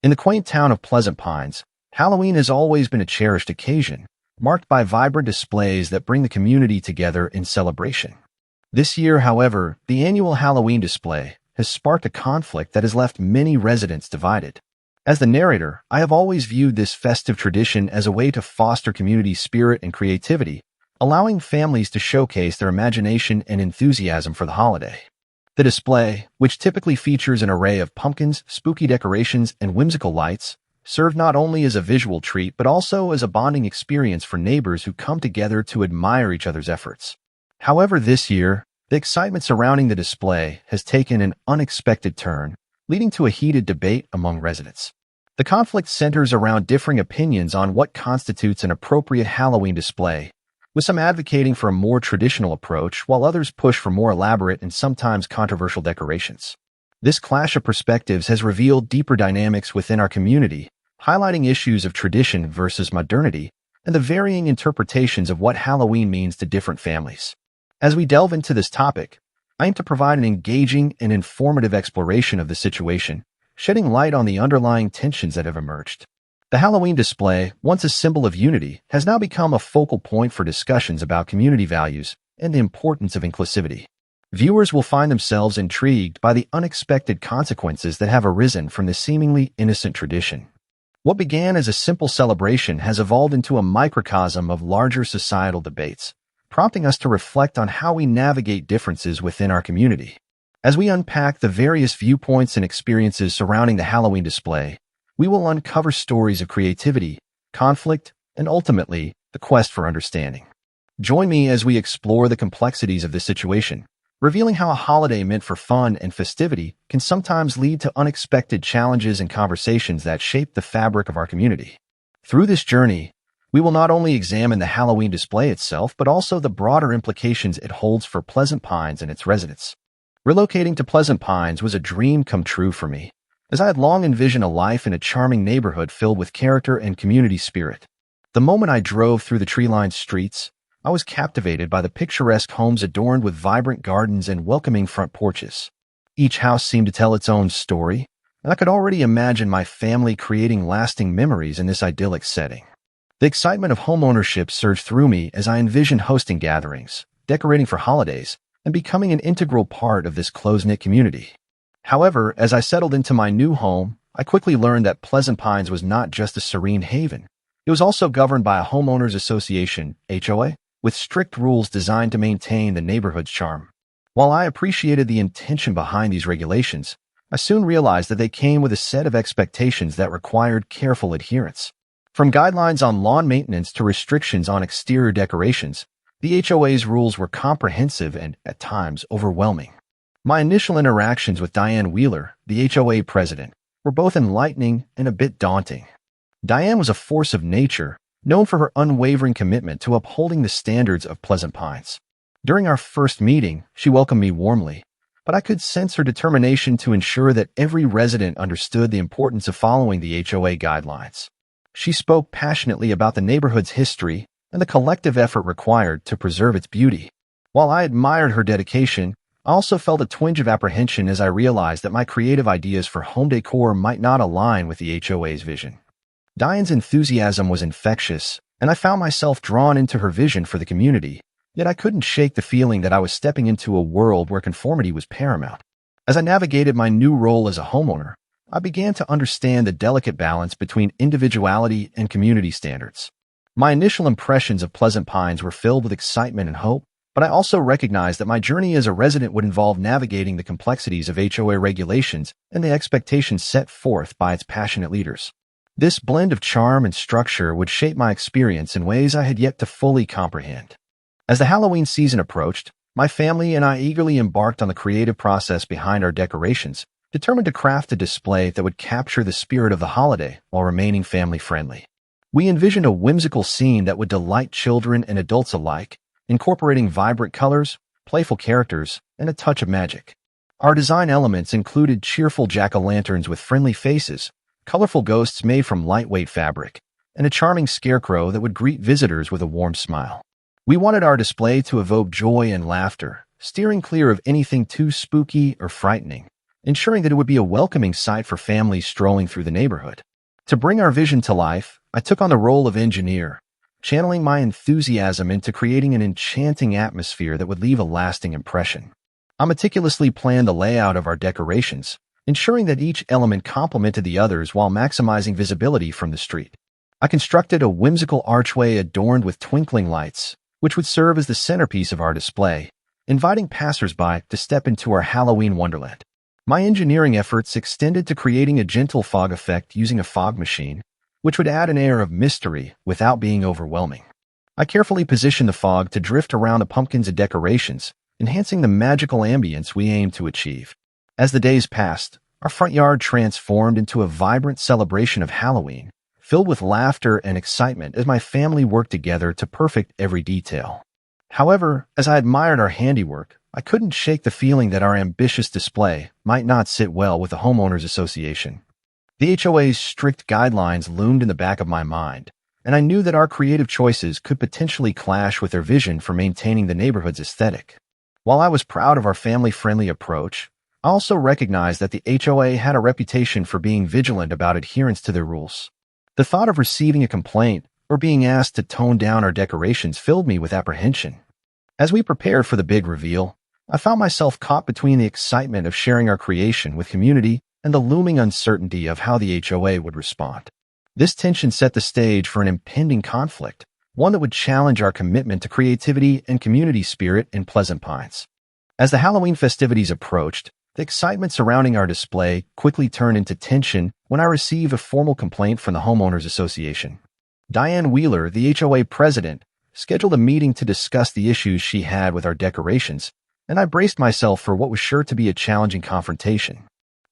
In the quaint town of Pleasant Pines, Halloween has always been a cherished occasion, marked by vibrant displays that bring the community together in celebration. This year, however, the annual Halloween display has sparked a conflict that has left many residents divided. As the narrator, I have always viewed this festive tradition as a way to foster community spirit and creativity, allowing families to showcase their imagination and enthusiasm for the holiday. The display, which typically features an array of pumpkins, spooky decorations, and whimsical lights, served not only as a visual treat but also as a bonding experience for neighbors who come together to admire each other's efforts. However, this year, the excitement surrounding the display has taken an unexpected turn, leading to a heated debate among residents. The conflict centers around differing opinions on what constitutes an appropriate Halloween display, with some advocating for a more traditional approach while others push for more elaborate and sometimes controversial decorations. This clash of perspectives has revealed deeper dynamics within our community, highlighting issues of tradition versus modernity and the varying interpretations of what Halloween means to different families. As we delve into this topic, I aim to provide an engaging and informative exploration of the situation, shedding light on the underlying tensions that have emerged. The Halloween display, once a symbol of unity, has now become a focal point for discussions about community values and the importance of inclusivity. Viewers will find themselves intrigued by the unexpected consequences that have arisen from this seemingly innocent tradition. What began as a simple celebration has evolved into a microcosm of larger societal debates, prompting us to reflect on how we navigate differences within our community. As we unpack the various viewpoints and experiences surrounding the Halloween display, we will uncover stories of creativity, conflict, and ultimately, the quest for understanding. Join me as we explore the complexities of this situation, revealing how a holiday meant for fun and festivity can sometimes lead to unexpected challenges and conversations that shape the fabric of our community. Through this journey, we will not only examine the Halloween display itself, but also the broader implications it holds for Pleasant Pines and its residents. Relocating to Pleasant Pines was a dream come true for me, as I had long envisioned a life in a charming neighborhood filled with character and community spirit. The moment I drove through the tree-lined streets, I was captivated by the picturesque homes adorned with vibrant gardens and welcoming front porches. Each house seemed to tell its own story, and I could already imagine my family creating lasting memories in this idyllic setting. The excitement of homeownership surged through me as I envisioned hosting gatherings, decorating for holidays, and becoming an integral part of this close-knit community. However, as I settled into my new home, I quickly learned that Pleasant Pines was not just a serene haven. It was also governed by a homeowners association, HOA, with strict rules designed to maintain the neighborhood's charm. While I appreciated the intention behind these regulations, I soon realized that they came with a set of expectations that required careful adherence. From guidelines on lawn maintenance to restrictions on exterior decorations, the HOA's rules were comprehensive and, at times, overwhelming. My initial interactions with Diane Wheeler, the HOA president, were both enlightening and a bit daunting. Diane was a force of nature, known for her unwavering commitment to upholding the standards of Pleasant Pines. During our first meeting, she welcomed me warmly, but I could sense her determination to ensure that every resident understood the importance of following the HOA guidelines. She spoke passionately about the neighborhood's history and the collective effort required to preserve its beauty. While I admired her dedication, I also felt a twinge of apprehension as I realized that my creative ideas for home decor might not align with the HOA's vision. Diane's enthusiasm was infectious, and I found myself drawn into her vision for the community, yet I couldn't shake the feeling that I was stepping into a world where conformity was paramount. As I navigated my new role as a homeowner, I began to understand the delicate balance between individuality and community standards. My initial impressions of Pleasant Pines were filled with excitement and hope, but I also recognized that my journey as a resident would involve navigating the complexities of HOA regulations and the expectations set forth by its passionate leaders. This blend of charm and structure would shape my experience in ways I had yet to fully comprehend. As the Halloween season approached, my family and I eagerly embarked on the creative process behind our decorations, determined to craft a display that would capture the spirit of the holiday while remaining family-friendly. We envisioned a whimsical scene that would delight children and adults alike, incorporating vibrant colors, playful characters, and a touch of magic. Our design elements included cheerful jack-o'-lanterns with friendly faces, colorful ghosts made from lightweight fabric, and a charming scarecrow that would greet visitors with a warm smile. We wanted our display to evoke joy and laughter, steering clear of anything too spooky or frightening, ensuring that it would be a welcoming sight for families strolling through the neighborhood. To bring our vision to life, I took on the role of engineer, channeling my enthusiasm into creating an enchanting atmosphere that would leave a lasting impression. I meticulously planned the layout of our decorations, ensuring that each element complemented the others while maximizing visibility from the street. I constructed a whimsical archway adorned with twinkling lights, which would serve as the centerpiece of our display, inviting passersby to step into our Halloween wonderland. My engineering efforts extended to creating a gentle fog effect using a fog machine, which would add an air of mystery without being overwhelming. I carefully positioned the fog to drift around the pumpkins and decorations, enhancing the magical ambience we aimed to achieve. As the days passed, our front yard transformed into a vibrant celebration of Halloween, filled with laughter and excitement as my family worked together to perfect every detail. However, as I admired our handiwork, I couldn't shake the feeling that our ambitious display might not sit well with the homeowners association. The HOA's strict guidelines loomed in the back of my mind, and I knew that our creative choices could potentially clash with their vision for maintaining the neighborhood's aesthetic. While I was proud of our family-friendly approach, I also recognized that the HOA had a reputation for being vigilant about adherence to their rules. The thought of receiving a complaint or being asked to tone down our decorations filled me with apprehension. As we prepared for the big reveal, I found myself caught between the excitement of sharing our creation with community and the looming uncertainty of how the HOA would respond. This tension set the stage for an impending conflict, one that would challenge our commitment to creativity and community spirit in Pleasant Pines. As the Halloween festivities approached, the excitement surrounding our display quickly turned into tension when I received a formal complaint from the Homeowners Association. Diane Wheeler, the HOA president, scheduled a meeting to discuss the issues she had with our decorations, and I braced myself for what was sure to be a challenging confrontation.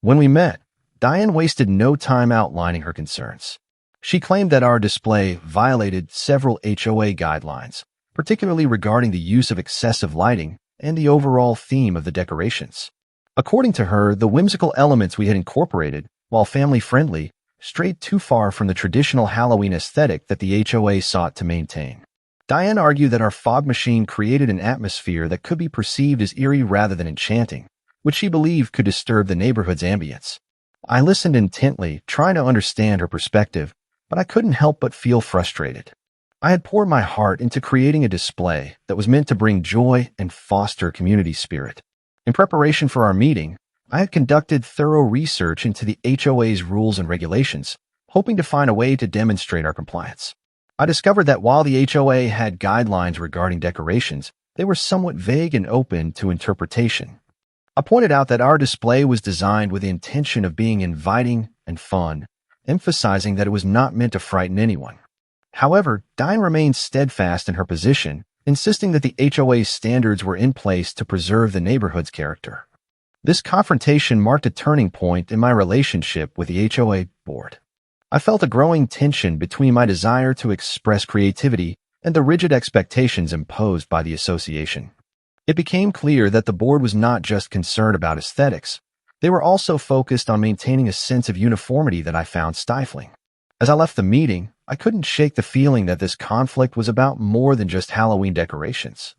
When we met, Diane wasted no time outlining her concerns. She claimed that our display violated several HOA guidelines, particularly regarding the use of excessive lighting and the overall theme of the decorations. According to her, the whimsical elements we had incorporated, while family-friendly, strayed too far from the traditional Halloween aesthetic that the HOA sought to maintain. Diane argued that our fog machine created an atmosphere that could be perceived as eerie rather than enchanting, which she believed could disturb the neighborhood's ambience. I listened intently, trying to understand her perspective, but I couldn't help but feel frustrated. I had poured my heart into creating a display that was meant to bring joy and foster community spirit. In preparation for our meeting, I had conducted thorough research into the HOA's rules and regulations, hoping to find a way to demonstrate our compliance. I discovered that while the HOA had guidelines regarding decorations, they were somewhat vague and open to interpretation. I pointed out that our display was designed with the intention of being inviting and fun, emphasizing that it was not meant to frighten anyone. However, Diane remained steadfast in her position, insisting that the HOA's standards were in place to preserve the neighborhood's character. This confrontation marked a turning point in my relationship with the HOA board. I felt a growing tension between my desire to express creativity and the rigid expectations imposed by the association. It became clear that the board was not just concerned about aesthetics. They were also focused on maintaining a sense of uniformity that I found stifling. As I left the meeting, I couldn't shake the feeling that this conflict was about more than just Halloween decorations.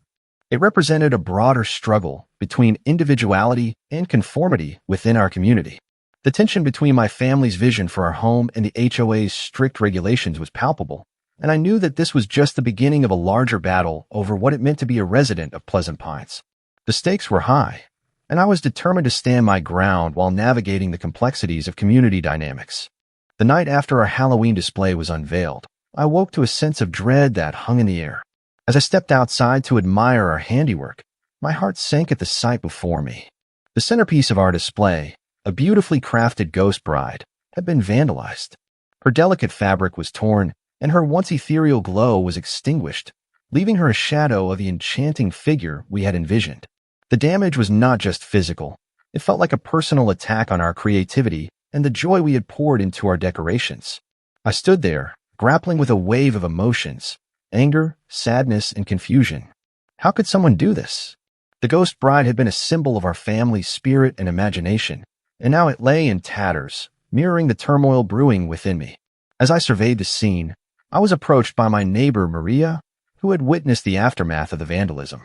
It represented a broader struggle between individuality and conformity within our community. The tension between my family's vision for our home and the HOA's strict regulations was palpable, and I knew that this was just the beginning of a larger battle over what it meant to be a resident of Pleasant Pines. The stakes were high, and I was determined to stand my ground while navigating the complexities of community dynamics. The night after our Halloween display was unveiled, I woke to a sense of dread that hung in the air. As I stepped outside to admire our handiwork, my heart sank at the sight before me. The centerpiece of our display, a beautifully crafted ghost bride, had been vandalized. Her delicate fabric was torn, and her once ethereal glow was extinguished, leaving her a shadow of the enchanting figure we had envisioned. The damage was not just physical. It felt like a personal attack on our creativity and the joy we had poured into our decorations. I stood there, grappling with a wave of emotions, anger, sadness, and confusion. How could someone do this? The ghost bride had been a symbol of our family's spirit and imagination, and now it lay in tatters, mirroring the turmoil brewing within me. As I surveyed the scene, I was approached by my neighbor Maria, who had witnessed the aftermath of the vandalism.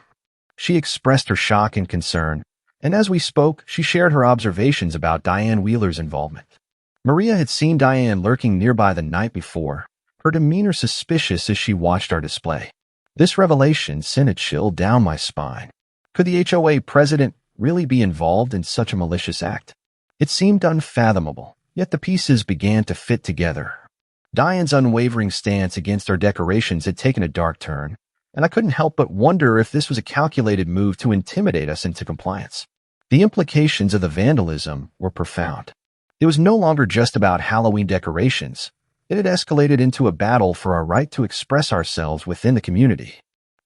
She expressed her shock and concern, And as we spoke, she shared her observations about Diane Wheeler's involvement. Maria had seen Diane lurking nearby the night before, her demeanor suspicious as she watched our display. This revelation sent a chill down my spine. Could the HOA president really be involved in such a malicious act? It seemed unfathomable, yet the pieces began to fit together. Diane's unwavering stance against our decorations had taken a dark turn, and I couldn't help but wonder if this was a calculated move to intimidate us into compliance. The implications of the vandalism were profound. It was no longer just about Halloween decorations. It had escalated into a battle for our right to express ourselves within the community.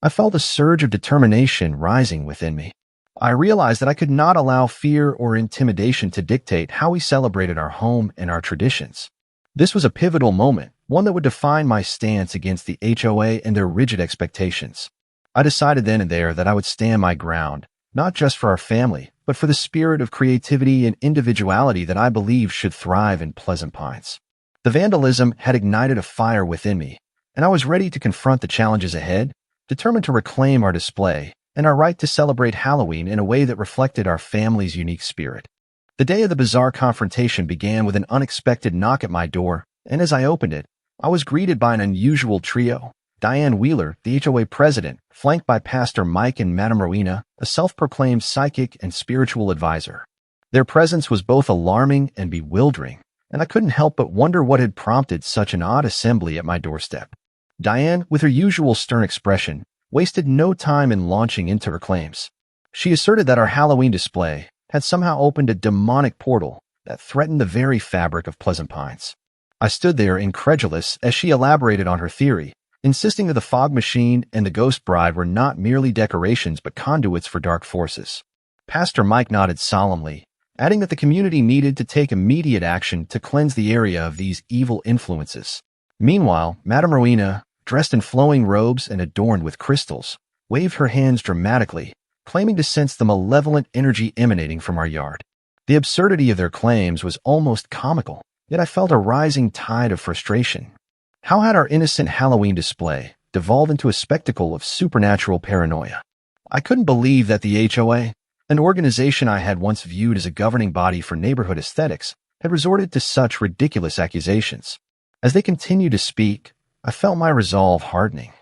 I felt a surge of determination rising within me. I realized that I could not allow fear or intimidation to dictate how we celebrated our home and our traditions. This was a pivotal moment, one that would define my stance against the HOA and their rigid expectations. I decided then and there that I would stand my ground, not just for our family, but for the spirit of creativity and individuality that I believe should thrive in Pleasant Pines. The vandalism had ignited a fire within me, and I was ready to confront the challenges ahead, determined to reclaim our display and our right to celebrate Halloween in a way that reflected our family's unique spirit. The day of the bizarre confrontation began with an unexpected knock at my door, and as I opened it, I was greeted by an unusual trio. Diane Wheeler, the HOA president, flanked by Pastor Mike and Madame Rowena, a self-proclaimed psychic and spiritual advisor. Their presence was both alarming and bewildering, and I couldn't help but wonder what had prompted such an odd assembly at my doorstep. Diane, with her usual stern expression, wasted no time in launching into her claims. She asserted that our Halloween display had somehow opened a demonic portal that threatened the very fabric of Pleasant Pines. I stood there incredulous as she elaborated on her theory, insisting that the fog machine and the ghost bride were not merely decorations but conduits for dark forces. Pastor Mike nodded solemnly, adding that the community needed to take immediate action to cleanse the area of these evil influences. Meanwhile, Madame Rowena, dressed in flowing robes and adorned with crystals, waved her hands dramatically, claiming to sense the malevolent energy emanating from our yard. The absurdity of their claims was almost comical, yet I felt a rising tide of frustration. How had our innocent Halloween display devolved into a spectacle of supernatural paranoia? I couldn't believe that the HOA, an organization I had once viewed as a governing body for neighborhood aesthetics, had resorted to such ridiculous accusations. As they continued to speak, I felt my resolve hardening.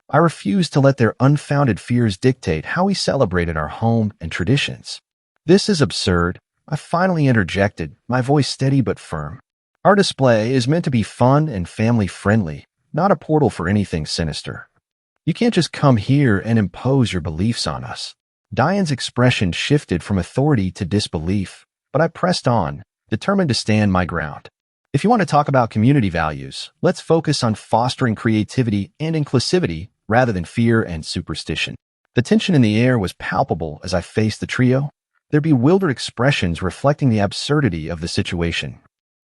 I refused to let their unfounded fears dictate how we celebrated our home and traditions. "This is absurd," I finally interjected, my voice steady but firm. "Our display is meant to be fun and family-friendly, not a portal for anything sinister. You can't just come here and impose your beliefs on us." Diane's expression shifted from authority to disbelief, but I pressed on, determined to stand my ground. "If you want to talk about community values, let's focus on fostering creativity and inclusivity rather than fear and superstition." The tension in the air was palpable as I faced the trio, their bewildered expressions reflecting the absurdity of the situation.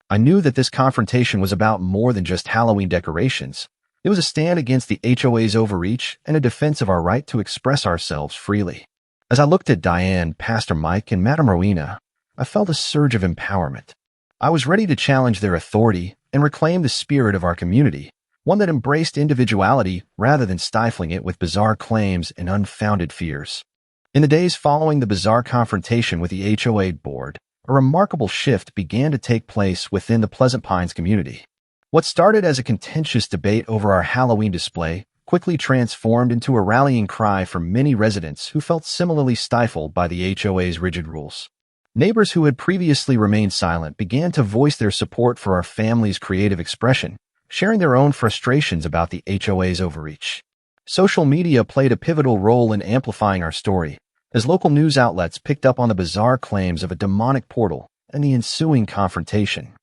I knew that this confrontation was about more than just Halloween decorations. It was a stand against the HOA's overreach and a defense of our right to express ourselves freely. As I looked at Diane, Pastor Mike, and Madame Rowena, I felt a surge of empowerment. I was ready to challenge their authority and reclaim the spirit of our community, one that embraced individuality rather than stifling it with bizarre claims and unfounded fears. In the days following the bizarre confrontation with the HOA board, a remarkable shift began to take place within the Pleasant Pines community. What started as a contentious debate over our Halloween display quickly transformed into a rallying cry from many residents who felt similarly stifled by the HOA's rigid rules. Neighbors who had previously remained silent began to voice their support for our family's creative expression, sharing their own frustrations about the HOA's overreach. Social media played a pivotal role in amplifying our story, as local news outlets picked up on the bizarre claims of a demonic portal and the ensuing confrontation.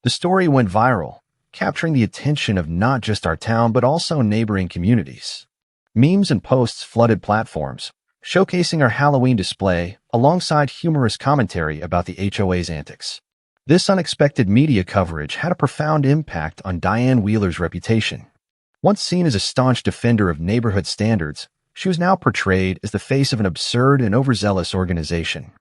The story went viral, capturing the attention of not just our town but also neighboring communities. Memes and posts flooded platforms, showcasing our Halloween display alongside humorous commentary about the HOA's antics. This unexpected media coverage had a profound impact on Diane Wheeler's reputation. Once seen as a staunch defender of neighborhood standards, she was now portrayed as the face of an absurd and overzealous organization.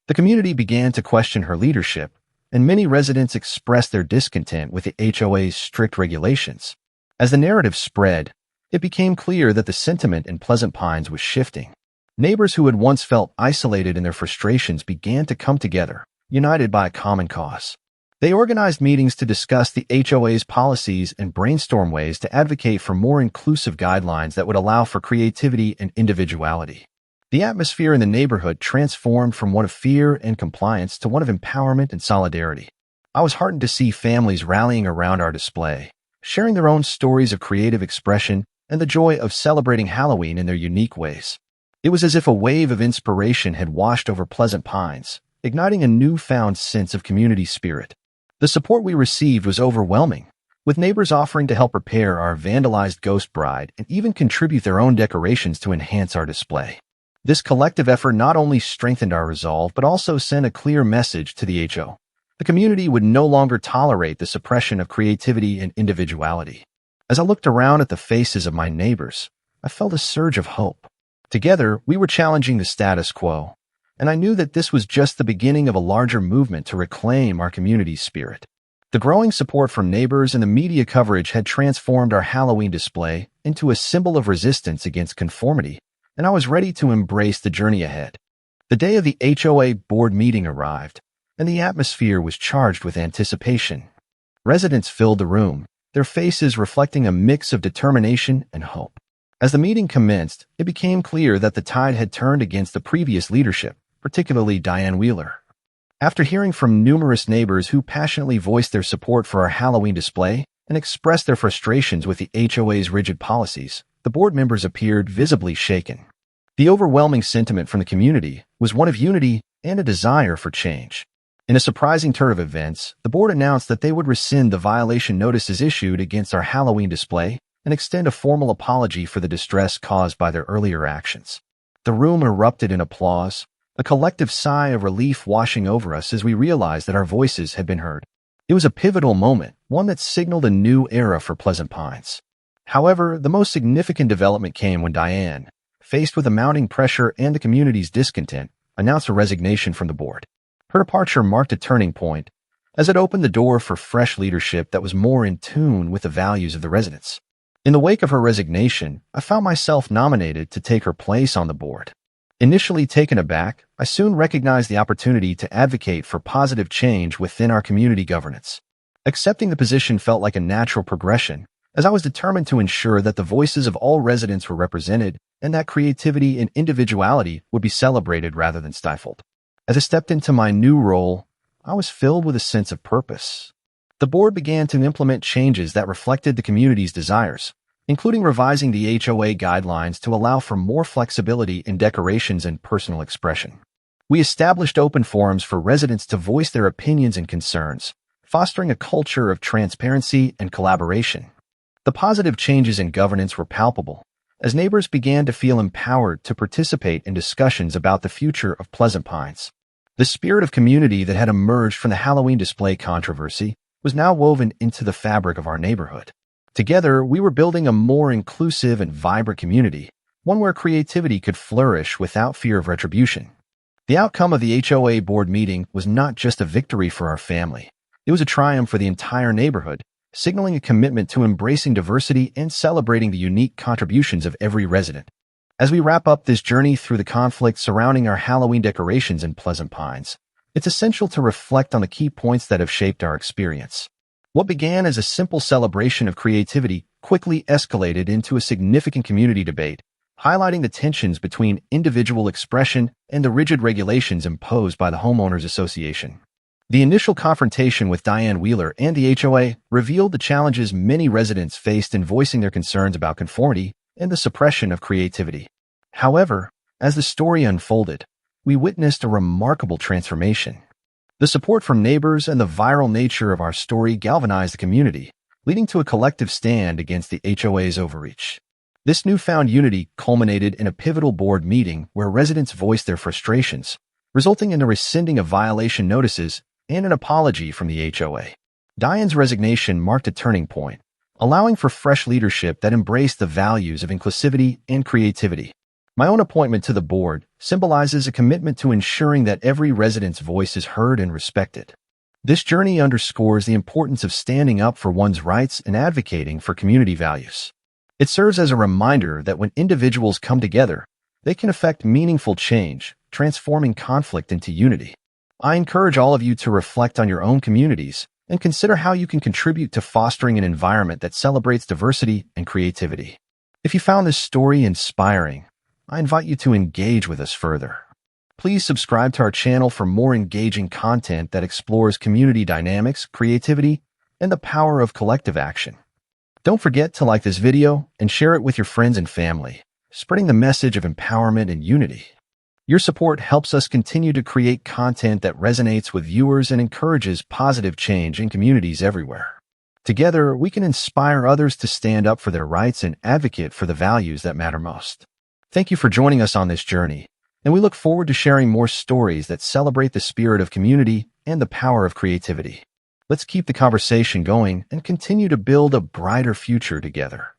The community began to question her leadership, and many residents expressed their discontent with the HOA's strict regulations. As the narrative spread, it became clear that the sentiment in Pleasant Pines was shifting. Neighbors who had once felt isolated in their frustrations began to come together, united by a common cause. They organized meetings to discuss the HOA's policies and brainstorm ways to advocate for more inclusive guidelines that would allow for creativity and individuality. The atmosphere in the neighborhood transformed from one of fear and compliance to one of empowerment and solidarity. I was heartened to see families rallying around our display, sharing their own stories of creative expression and the joy of celebrating Halloween in their unique ways. It was as if a wave of inspiration had washed over Pleasant Pines, igniting a newfound sense of community spirit. The support we received was overwhelming, with neighbors offering to help repair our vandalized ghost bride and even contribute their own decorations to enhance our display. This collective effort not only strengthened our resolve but also sent a clear message to the HO. The community would no longer tolerate the suppression of creativity and individuality. As I looked around at the faces of my neighbors, I felt a surge of hope. Together, we were challenging the status quo, and I knew that this was just the beginning of a larger movement to reclaim our community's spirit. The growing support from neighbors and the media coverage had transformed our Halloween display into a symbol of resistance against conformity, and I was ready to embrace the journey ahead. The day of the HOA board meeting arrived, and the atmosphere was charged with anticipation. Residents filled the room, their faces reflecting a mix of determination and hope. As the meeting commenced, it became clear that the tide had turned against the previous leadership, particularly Diane Wheeler. After hearing from numerous neighbors who passionately voiced their support for our Halloween display and expressed their frustrations with the HOA's rigid policies, the board members appeared visibly shaken. The overwhelming sentiment from the community was one of unity and a desire for change. In a surprising turn of events, the board announced that they would rescind the violation notices issued against our Halloween display and extend a formal apology for the distress caused by their earlier actions. The room erupted in applause, a collective sigh of relief washing over us as we realized that our voices had been heard. It was a pivotal moment, one that signaled a new era for Pleasant Pines. However, the most significant development came when Diane, faced with the mounting pressure and the community's discontent, announced a resignation from the board. Her departure marked a turning point, as it opened the door for fresh leadership that was more in tune with the values of the residents. In the wake of her resignation, I found myself nominated to take her place on the board. Initially taken aback, I soon recognized the opportunity to advocate for positive change within our community governance. Accepting the position felt like a natural progression, as I was determined to ensure that the voices of all residents were represented and that creativity and individuality would be celebrated rather than stifled. As I stepped into my new role, I was filled with a sense of purpose. The board began to implement changes that reflected the community's desires, including revising the HOA guidelines to allow for more flexibility in decorations and personal expression. We established open forums for residents to voice their opinions and concerns, fostering a culture of transparency and collaboration. The positive changes in governance were palpable, as neighbors began to feel empowered to participate in discussions about the future of Pleasant Pines. The spirit of community that had emerged from the Halloween display controversy was now woven into the fabric of our neighborhood. Together, we were building a more inclusive and vibrant community, one where creativity could flourish without fear of retribution. The outcome of the HOA board meeting was not just a victory for our family. It was a triumph for the entire neighborhood, signaling a commitment to embracing diversity and celebrating the unique contributions of every resident. As we wrap up this journey through the conflict surrounding our Halloween decorations in Pleasant Pines, it's essential to reflect on the key points that have shaped our experience. What began as a simple celebration of creativity quickly escalated into a significant community debate, highlighting the tensions between individual expression and the rigid regulations imposed by the Homeowners Association. The initial confrontation with Diane Wheeler and the HOA revealed the challenges many residents faced in voicing their concerns about conformity and the suppression of creativity. However, as the story unfolded, we witnessed a remarkable transformation. The support from neighbors and the viral nature of our story galvanized the community, leading to a collective stand against the HOA's overreach. This newfound unity culminated in a pivotal board meeting where residents voiced their frustrations, resulting in the rescinding of violation notices and an apology from the HOA. Diane's resignation marked a turning point, allowing for fresh leadership that embraced the values of inclusivity and creativity. My own appointment to the board symbolizes a commitment to ensuring that every resident's voice is heard and respected. This journey underscores the importance of standing up for one's rights and advocating for community values. It serves as a reminder that when individuals come together, They can affect meaningful change, transforming conflict into unity. I encourage all of you to reflect on your own communities and consider how you can contribute to fostering an environment that celebrates diversity and creativity. If you found this story inspiring, I invite you to engage with us further. Please subscribe to our channel for more engaging content that explores community dynamics, creativity, and the power of collective action. Don't forget to like this video and share it with your friends and family, spreading the message of empowerment and unity. Your support helps us continue to create content that resonates with viewers and encourages positive change in communities everywhere. Together, we can inspire others to stand up for their rights and advocate for the values that matter most. Thank you for joining us on this journey, and we look forward to sharing more stories that celebrate the spirit of community and the power of creativity. Let's keep the conversation going and continue to build a brighter future together.